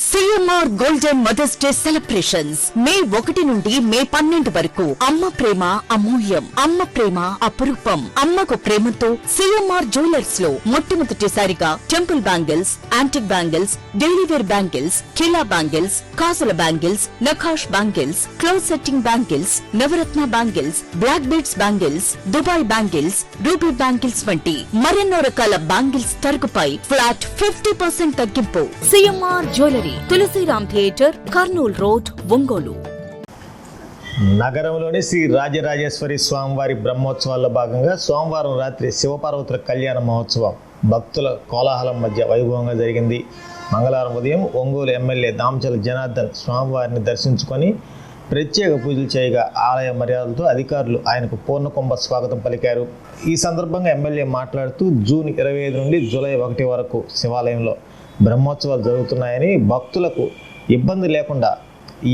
CMR golden mother's day celebrations May 1 నుండి మే 12 వరకు. అమ్మ ప్రేమ అమూల్యం, అమ్మ ప్రేమ అపురూపం. అమ్మకు ప్రేమతో సిఎంఆర్ జ్యువెలర్స్ లో మొట్టమొదటిసారిగా temple bangles, antique bangles, daily wear bangles, కిలా బ్యాంగిల్స్, కాసుల బ్యాంగిల్స్, నఖాష్ bangles, close setting bangles, navaratna bangles, black beads bangles, Dubai bangles, ruby bangles వంటి మరెన్నో రకాల బ్యాంగిల్స్ తరుగుపై ఫ్లాట్ 50% తగ్గింపు. CMR jewellery, Tulasiram theatre, Kurnool road, Ongole. నగరంలోని శ్రీ రాజరాజేశ్వరి స్వామివారి బ్రహ్మోత్సవాల్లో భాగంగా సోమవారం రాత్రి శివపార్వతుల కళ్యాణ మహోత్సవం భక్తుల కోలాహలం మధ్య వైభవంగా జరిగింది. మంగళవారం ఉదయం ఒంగోలు ఎమ్మెల్యే దామచల జనార్దన్ స్వామివారిని దర్శించుకొని ప్రత్యేక పూజలు చేయగా ఆలయ మర్యాదలతో అధికారులు ఆయనకు పూర్ణకుంభ స్వాగతం పలికారు. ఈ సందర్భంగా ఎమ్మెల్యే మాట్లాడుతూ జూన్ 25 నుండి జూలై 1 వరకు శివాలయంలో బ్రహ్మోత్సవాలు జరుగుతున్నాయని, భక్తులకు ఇబ్బంది లేకుండా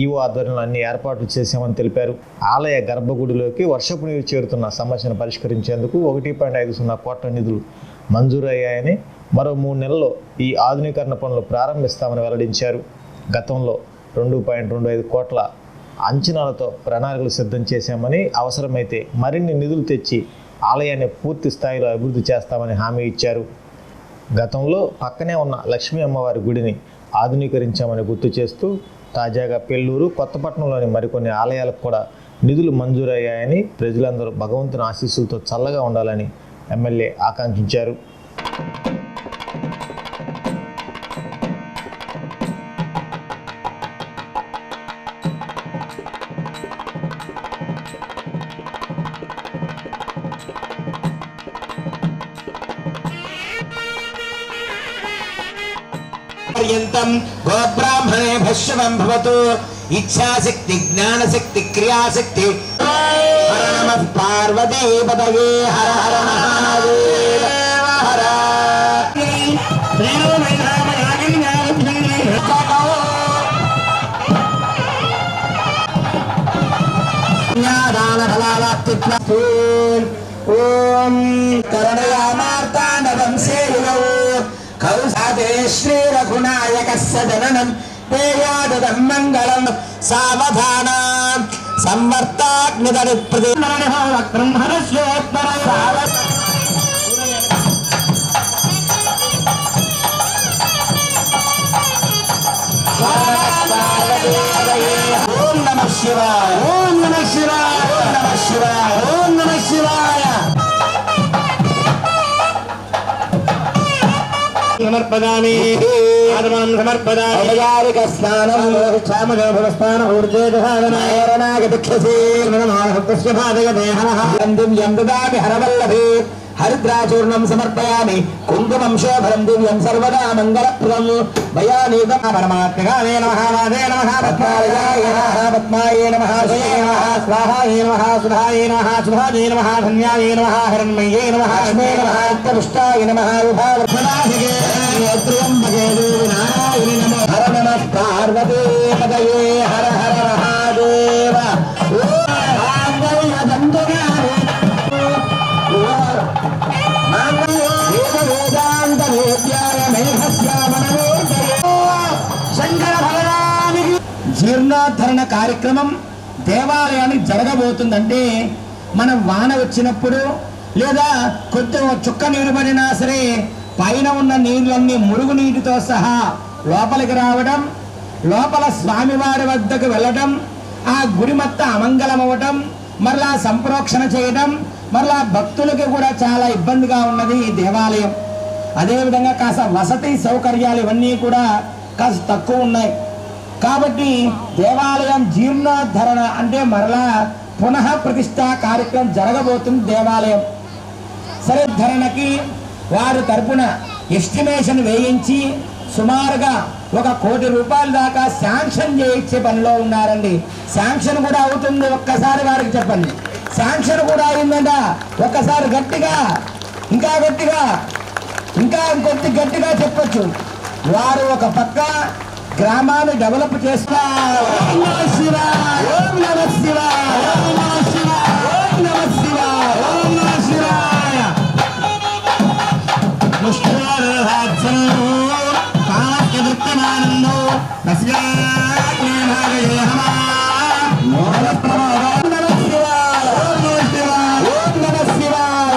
ఈవో ఆధ్వర్యంలో అన్ని ఏర్పాట్లు చేశామని తెలిపారు. ఆలయ గర్భగుడిలోకి వర్షపు నీరు చేరుతున్న సమస్యను పరిష్కరించేందుకు 1.50 కోట్ల నిధులు మంజూరు అయ్యాయని, మరో 3 నెలల్లో ఈ ఆధునీకరణ పనులు ప్రారంభిస్తామని వెల్లడించారు. గతంలో 2.25 కోట్ల అంచనాలతో ప్రణాళికలు సిద్ధం చేశామని, అవసరమైతే మరిన్ని నిధులు తెచ్చి ఆలయాన్ని పూర్తి స్థాయిలో అభివృద్ధి చేస్తామని హామీ ఇచ్చారు. గతంలో పక్కనే ఉన్న లక్ష్మీ అమ్మవారి గుడిని ఆధునీకరించామని గుర్తు చేస్తూ తాజాగా పెళ్ళూరు, కొత్తపట్నంలోని మరికొన్ని ఆలయాలకు కూడా నిధులు మంజూరయ్యాయని, ప్రజలందరూ భగవంతుని ఆశీస్సులతో చల్లగా ఉండాలని ఎమ్మెల్యే ఆకాంక్షించారు. पर्यन्तं गोब्राह्मणे भस्यवं भवतु. इच्छाशक्ति, ज्ञानशक्ति, क्रियाशक्ति. हर नमः पार्वतीपतये, हर हर महादेव हर. ओम करुणयामार्ताण्डवं सेविनौ कौसादे श्री रघुनायकस्य जननं पेयादं मंगलं सावधान संवर्ताग्निदरि ब्रह्मणस्योत्तर ओम नमः शिवाय, ओम नमः शिवाय, ओम नमः शिवाय, ओम नमः शिवाय. समर्पयामि आत्मनं समर्पयामि. औपचारिक स्नानं क्षामजलस्नानं ऊर्जेदधारणायरणागतिक्षसे नमः तस्य पादयते हरः. यं यं ददामि हरवल्लभे हरिद्राचूर्णं समर्पयामि. कुङ्कुमं शोभनं दिव्यं सर्वदा मङ्गलप्रदं भयानीतं परमात्मकाय नमः. वादे नमः, पद्माय नमः, पद्माय नमः, जये नमः, स्वाहाय नमः, सुधाय नमः, सुधाय नमः, धन्याय नमः, हिरण्मये नमः, लक्ष्मे नमः, उत्तपुष्टाय नमः, उभावर्धनाधिके त्र्यम्बके देवी नारायणि नमः. हर नमः पार्वतीपतये, हर हर महादेव. జీర్ణోద్ధరణ కార్యక్రమం దేవాలయానికి జరగబోతుందంటే, మనం వాన వచ్చినప్పుడు లేదా కొద్ది చుక్క నీరు పడినా సరే పైన ఉన్న నీళ్ళన్నీ మురుగు నీటితో సహా లోపలికి రావడం, లోపల స్వామివారి వద్దకు వెళ్ళడం, ఆ గుడి మొత్తం అమంగళం అవ్వటం, మరలా సంప్రోక్షణ చేయడం, మరలా భక్తులకి కూడా చాలా ఇబ్బందిగా ఉన్నది ఈ దేవాలయం. అదేవిధంగా కాస్త వసతి సౌకర్యాలు ఇవన్నీ కూడా కాస్త తక్కువ ఉన్నాయి. కాబట్టి దేవాలయం జీర్ణోద్ధరణ అంటే మరలా పునః ప్రతిష్ట కార్యక్రమం జరగబోతుంది దేవాలయం. సరిద్ధరణకి వారి తరపున ఎస్టిమేషన్ వేయించి సుమారుగా 1 కోటి రూపాయల దాకా శాంక్షన్ చేయించే పనిలో ఉన్నారండి. శాంక్షన్ కూడా అవుతుంది, ఒక్కసారి వారికి చెప్పండి. శాంక్షన్ కూడా అయిందంట. ఒక్కసారి గట్టిగా, ఇంకా గట్టిగా, ఇంకా ఇంకొద్ది గట్టిగా చెప్పొచ్చు. వారు ఒక పక్క గ్రామాన్ని డెవలప్ చేస్తారు. ఓం నమః శివాయ, ఓం నమః శివాయ, ఓం నమః శివాయ, ఓం నమః శివాయ, ఓం నమః శివాయ. ముష్టివారు రాజ్యం వర్తమానందో తస్యాజ్ఞానాయ హమా ఓం నమః శివాయ ఓం నమః శివాయ.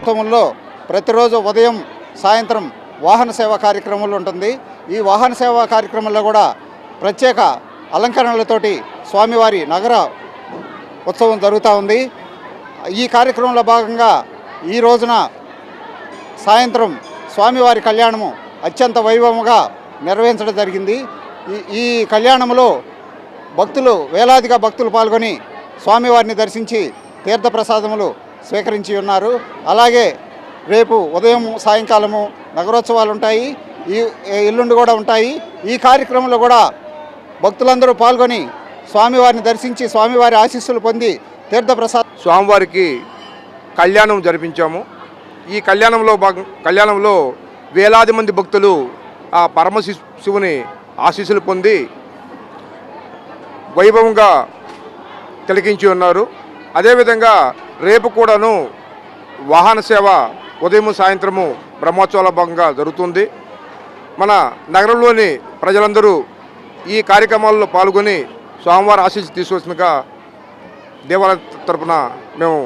ఉత్సవంలో ప్రతిరోజు ఉదయం సాయంత్రం వాహన సేవా కార్యక్రమాలు ఉంటుంది. ఈ వాహన సేవా కార్యక్రమంలో కూడా ప్రత్యేక అలంకరణలతోటి స్వామివారి నగర ఉత్సవం జరుగుతూ ఉంది. ఈ కార్యక్రమంలో భాగంగా ఈ రోజున సాయంత్రం స్వామివారి కళ్యాణము అత్యంత వైభవంగా నిర్వహించడం జరిగింది. ఈ కళ్యాణంలో భక్తులు వేలాదిగా భక్తులు పాల్గొని స్వామివారిని దర్శించి తీర్థప్రసాదములు స్వీకరించి ఉన్నారు. అలాగే రేపు ఉదయం సాయంకాలము నగరోత్సవాలు ఉంటాయి, ఈ ఎల్లుండి కూడా ఉంటాయి. ఈ కార్యక్రమంలో కూడా భక్తులందరూ పాల్గొని స్వామివారిని దర్శించి స్వామివారి ఆశీస్సులు పొంది తీర్థప్రసాదం. స్వామివారికి కళ్యాణం జరిపించాము. ఈ కళ్యాణంలో వేలాది మంది భక్తులు ఆ పరమశివుని ఆశీస్సులు పొంది వైభవంగా తిలకించి ఉన్నారు. అదేవిధంగా రేపు కూడాను వాహన సేవ ఉదయం సాయంత్రము బ్రహ్మోత్సవాల భాగంగా జరుగుతుంది. మన నగరంలోని ప్రజలందరూ ఈ కార్యక్రమాల్లో పాల్గొని స్వామివారి ఆశీస్సు తీసుకొచ్చినగా దేవాలయం తరపున మేము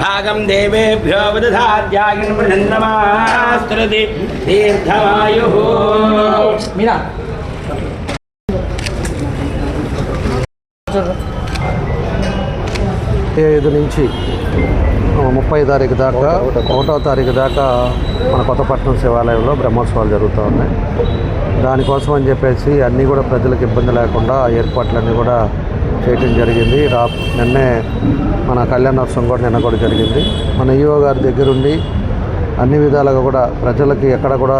భాగం దేవేభ్యో వదధాత్యాగిన్ ప్రసన్నమాస్తృతి దీర్ఘమాయుః. 5 నుంచి 30 తారీఖు దాకా 1వ తారీఖు దాకా మన కొత్తపట్నం శివాలయంలో బ్రహ్మోత్సవాలు జరుగుతూ ఉన్నాయి. దానికోసం అని చెప్పేసి అన్నీ కూడా ప్రజలకు ఇబ్బంది లేకుండా ఏర్పాట్లన్నీ కూడా చేయటం జరిగింది. నిన్నే మన కళ్యాణోత్సవం కూడా నిన్న కూడా జరిగింది. మన ఈఓ గారి దగ్గరుండి అన్ని విధాలుగా కూడా ప్రజలకి ఎక్కడ కూడా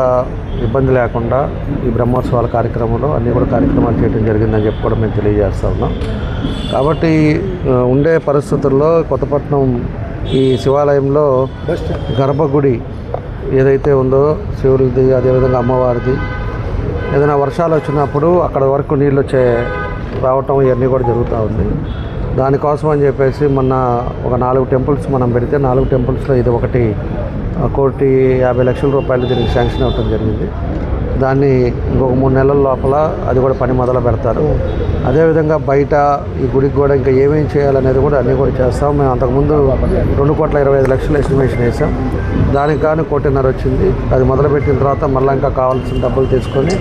ఇబ్బంది లేకుండా ఈ బ్రహ్మోత్సవాల కార్యక్రమంలో అన్నీ కూడా కార్యక్రమాలు చేయడం జరిగిందని చెప్పి కూడా మేము తెలియజేస్తూ ఉన్నాం. కాబట్టి ఉండే పరిస్థితుల్లో కొత్తపట్నం ఈ శివాలయంలో గర్భగుడి ఏదైతే ఉందో శివుడిది, అదేవిధంగా అమ్మవారిది, ఏదైనా వర్షాలు వచ్చినప్పుడు అక్కడ వరకు నీళ్ళు రావటం ఇవన్నీ కూడా జరుగుతూ ఉంది. దానికోసం అని చెప్పేసి మొన్న ఒక 4 టెంపుల్స్ మనం పెడితే 4 టెంపుల్స్లో ఇది ఒకటి 1,50,00,000 రూపాయలు దీనికి శాంక్షన్ అవ్వడం జరిగింది. దాన్ని ఇంకొక 3 నెలల లోపల అది కూడా పని మొదలు పెడతారు. అదేవిధంగా బయట ఈ గుడికి కూడా ఇంకా ఏమేమి చేయాలనేది కూడా అన్నీ కూడా చేస్తాం. మేము అంతకుముందు 2,25,00,000 ఎస్టిమేషన్ వేసాం. దానికి కానీ 1,50,00,000 వచ్చింది. అది మొదలుపెట్టిన తర్వాత మళ్ళీ ఇంకా కావాల్సిన డబ్బులు తీసుకొని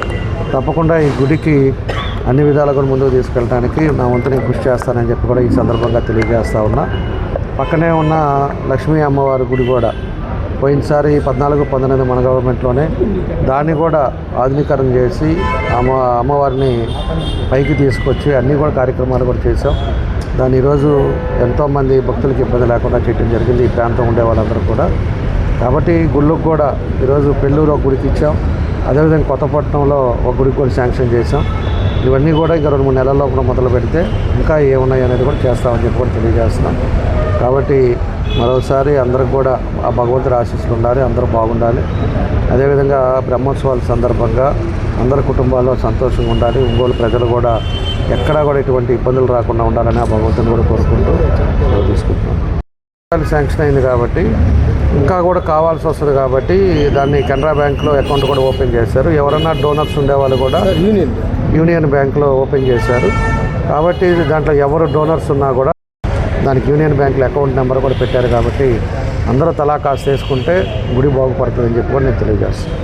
తప్పకుండా ఈ గుడికి అన్ని విధాలుగా కూడా ముందుకు తీసుకెళ్ళడానికి నా వంతు నేను కృషి చేస్తానని చెప్పి కూడా ఈ సందర్భంగా తెలియజేస్తూ ఉన్నా. పక్కనే ఉన్న లక్ష్మీ అమ్మవారి గుడి కూడా పోయినసారి 14-19 మన గవర్నమెంట్లోనే దాన్ని కూడా ఆధునీకరణ చేసి అమ్మవారిని పైకి తీసుకొచ్చి అన్నీ కూడా కార్యక్రమాలు కూడా చేసాం. దాన్ని ఈరోజు ఎంతోమంది భక్తులకి ఇబ్బంది లేకుండా చేయడం జరిగింది ఈ ప్రాంతం ఉండే వాళ్ళందరూ కూడా. కాబట్టి గుళ్ళకు కూడా ఈరోజు పెళ్ళూరు ఒక గుడికి ఇచ్చాం, అదేవిధంగా కొత్తపట్నంలో ఒక గుడికి కూడా శాంక్షన్ చేసాం. ఇవన్నీ కూడా ఇంకా 2-3 నెలల లోపల మొదలు పెడితే ఇంకా ఏమున్నాయి అనేది కూడా చేస్తామని చెప్పి కూడా తెలియజేస్తున్నాం. కాబట్టి మరోసారి అందరికి కూడా ఆ భగవంతుడి ఆశీస్సులు ఉండాలి, అందరూ బాగుండాలి. అదేవిధంగా బ్రహ్మోత్సవాల సందర్భంగా అందరి కుటుంబాల్లో సంతోషంగా ఉండాలి. ఒంగోలు ప్రజలు కూడా ఎక్కడా కూడా ఎటువంటి ఇబ్బందులు రాకుండా ఉండాలని ఆ భగవంతుని కూడా కోరుకుంటూ తీసుకుంటున్నాం. శాంక్షన్ అయింది కాబట్టి ఇంకా కూడా కావాల్సి వస్తుంది కాబట్టి దాన్ని కెనరా బ్యాంక్లో అకౌంట్ కూడా ఓపెన్ చేశారు. ఎవరన్నా డోనర్స్ ఉండేవాళ్ళు కూడా యూనియన్ బ్యాంక్లో ఓపెన్ చేశారు. కాబట్టి దాంట్లో ఎవరు డోనర్స్ ఉన్నా కూడా దానికి యూనియన్ బ్యాంక్లో అకౌంట్ నెంబర్ కూడా పెట్టారు. కాబట్టి అందరూ తలా కాసు తీసుకుంటే గుడి బాగుపడుతుందని చెప్పి కూడా నేను తెలియజేస్తాను.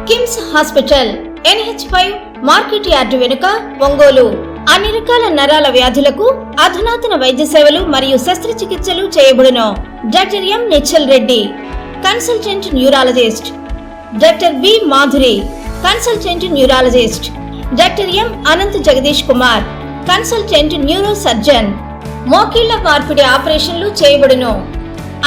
KIMS hospital NH5 market yard వెనుక ఒంగోలు. అన్ని రకాల నరాల వ్యాధులకు అధునాతన వైద్య సేవలు మరియు శస్త్రచికిత్సలు చేయబడును. Doctor M Nischal Reddy, consultant neurologist. Doctor B Madhuri, consultant neurologist. Doctor M Anant Jagadish Kumar, consultant neuro surgeon. మోకీళ్ల మార్పిడి ఆపరేషన్లు చేయబడును.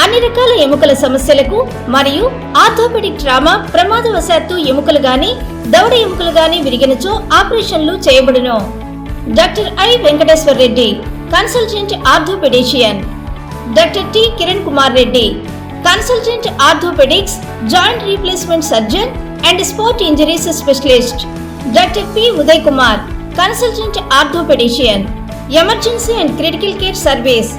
అన్ని రకాల ఎముకల సమస్యలకు మరియు ఆర్థోపెడిక్ ట్రామా, ప్రమాదవశాత్తు ఎముకలు గాని దవడ ఎముకలు గాని విరిగినచో ఆపరేషన్లు చేయబడును. Doctor I Venkateshwar Reddy, consultant orthopaedician. Doctor T Kiran Kumar Reddy, consultant orthopaedics, joint replacement surgeon and sport injuries specialist. Doctor P Uday Kumar, consultant orthopaedician. Emergency and critical care service,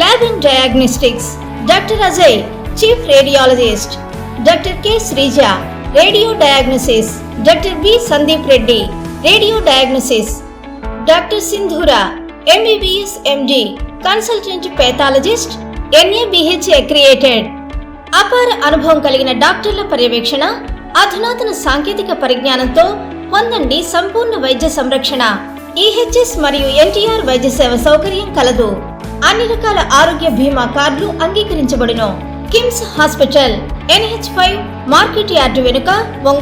lab and diagnostics. Doctor Ajay, chief radiologist. Doctor K Sreeja, radio diagnosis. Doctor B Sandeep Reddy, radio diagnosis. Doctor Sindhura, MBBS MD, consultant pathologist, NABH accredited. అపార అనుభవం కలిగిన డాక్టర్ల పర్యవేక్షణ, అధునాతన సాంకేతిక పరిజ్ఞానంతో పొందండి సంపూర్ణ వైద్య సంరక్షణ. EHS మరియు NTR వైద్య సేవ సౌకర్యం కలదు. అన్ని రకాల ఆరోగ్య బీమా కార్డులు అంగీకరించబడును. KIMS hospital NH5 market yard వెనుక